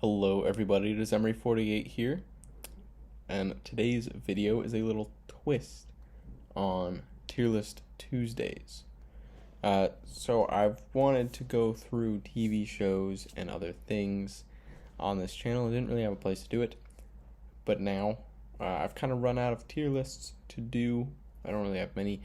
Hello everybody, it is Emery48 here, and today's video is a little twist on Tier List Tuesdays. So I've wanted to go through TV shows and other things on this channel. I didn't really have a place to do it, but now I've kind of run out of tier lists to do. I don't really have many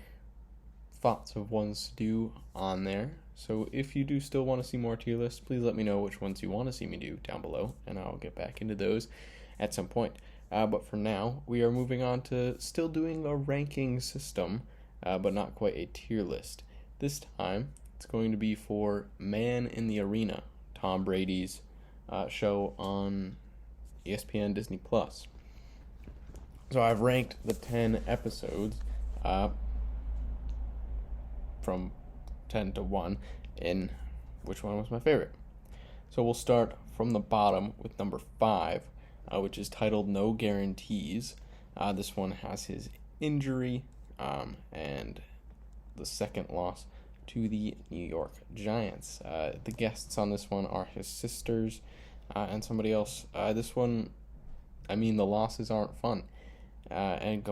thoughts of ones to do on there. So if you do still want to see more tier lists, please let me know which ones you want to see me do down below, and I'll get back into those at some point. But for now, we are moving on to still doing a ranking system, but not quite a tier list. This time, it's going to be for Man in the Arena, Tom Brady's show on ESPN Disney+. So I've ranked the 10 episodes from 10 to 1 in which one was my favorite. So we'll start from the bottom with number 5, which is titled No Guarantees. This one has his injury and the second loss to the New York Giants. The guests on this one are his sisters and somebody else. This one, the losses aren't fun, and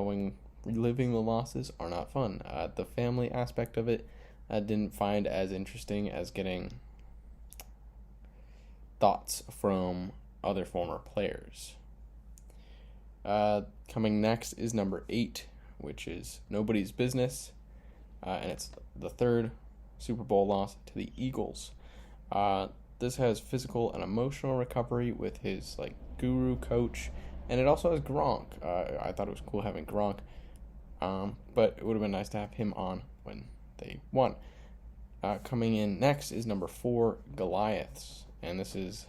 reliving the losses are not fun. The family aspect of it I didn't find as interesting as getting thoughts from other former players. Coming next is number 8, which is Nobody's Business, and it's the third Super Bowl loss to the Eagles. This has physical and emotional recovery with his guru coach, and it also has Gronk. I thought it was cool having Gronk, but it would have been nice to have him on when they won. Coming in next is number 4, Goliaths, and this is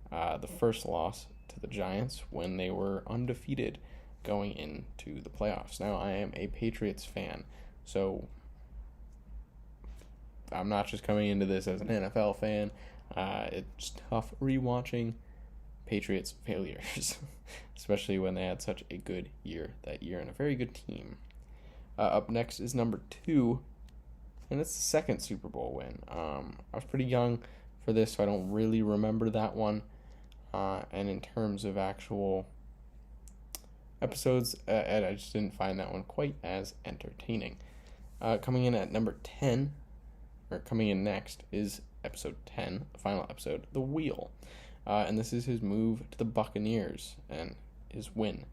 the first loss to the Giants when they were undefeated going into the playoffs. Now, I am a Patriots fan, so I'm not just coming into this as an NFL fan. It's tough rewatching Patriots failures, especially when they had such a good year that year and a very good team. Up next is number 2, and it's the second Super Bowl win. I was pretty young for this, so I don't really remember that one. And in terms of actual episodes, I just didn't find that one quite as entertaining. Coming in at number 10, or coming in next, is episode 10, the final episode, The Wheel. And this is his move to the Buccaneers and his win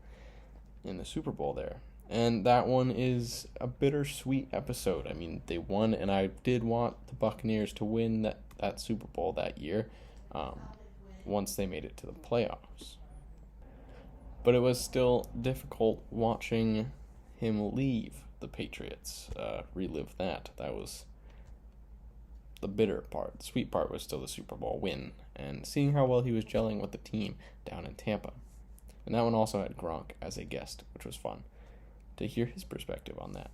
in the Super Bowl there. And that one is a bittersweet episode. They won, and I did want the Buccaneers to win that Super Bowl that year once they made it to the playoffs. But it was still difficult watching him leave the Patriots, relive that. That was the bitter part. The sweet part was still the Super Bowl win and seeing how well he was gelling with the team down in Tampa. And that one also had Gronk as a guest, which was fun to hear his perspective on that.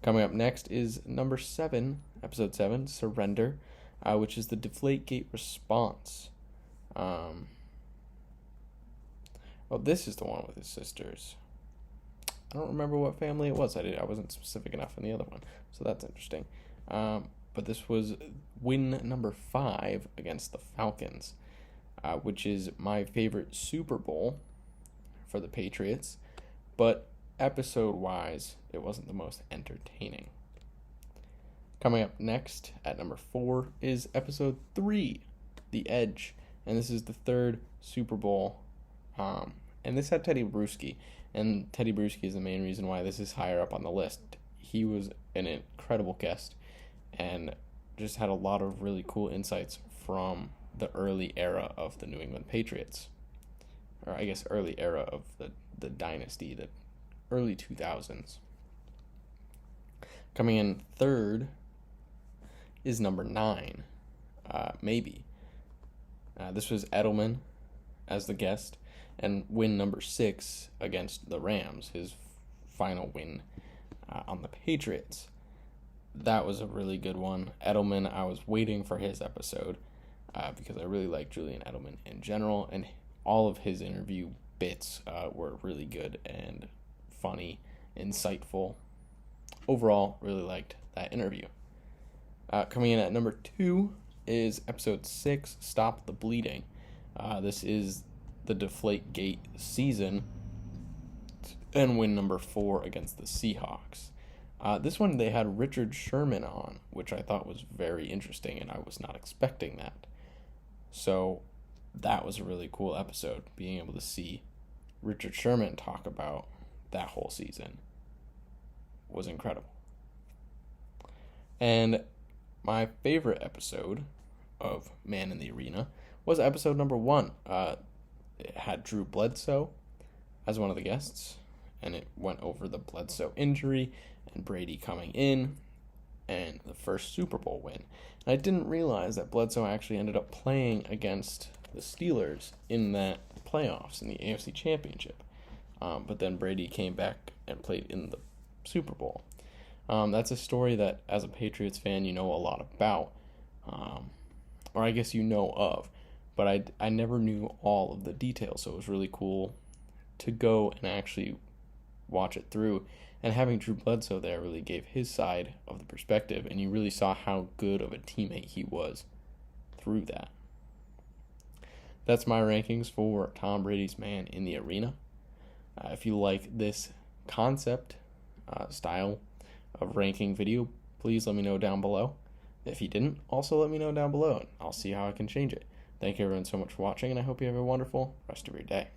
Coming up next is number 7, episode 7, Surrender, which is the Deflategate response. This is the one with his sisters. I don't remember what family it was. I wasn't specific enough in the other one, so that's interesting. But this was win number 5 against the Falcons, which is my favorite Super Bowl for the Patriots, but episode-wise, it wasn't the most entertaining. Coming up next at number 4 is episode 3, The Edge, and this is the third Super Bowl, and this had Teddy Bruschi, and Teddy Bruschi is the main reason why this is higher up on the list. He was an incredible guest and just had a lot of really cool insights from the early era of the New England Patriots, or I guess early era of the dynasty, the early 2000s. Coming in third is number 9, Maybe. This was Edelman as the guest, and win number 6 against the Rams, his final win on the Patriots. That was a really good one. Edelman, I was waiting for his episode because I really like Julian Edelman in general, and all of his interview bits were really good and funny, insightful. Overall, really liked that interview. Coming in at number 2 is episode 6, Stop the Bleeding. This is the Deflategate season and win number 4 against the Seahawks. This one they had Richard Sherman on, which I thought was very interesting, and I was not expecting that. So that was a really cool episode, being able to see Richard Sherman talk about that whole season was incredible. And my favorite episode of Man in the Arena was episode number 1. It had Drew Bledsoe as one of the guests, and it went over the Bledsoe injury and Brady coming in and the first Super Bowl win. And I didn't realize that Bledsoe actually ended up playing against the Steelers in that playoffs in the AFC Championship. But then Brady came back and played in the Super Bowl. That's a story that, as a Patriots fan, you know a lot about, or I guess you know of, but I never knew all of the details, so it was really cool to go and actually watch it through, and having Drew Bledsoe there really gave his side of the perspective, and you really saw how good of a teammate he was through that. That's my rankings for Tom Brady's Man in the Arena. If you like this concept, style of ranking video, please let me know down below. If you didn't, also let me know down below, and I'll see how I can change it. Thank you everyone so much for watching, and I hope you have a wonderful rest of your day.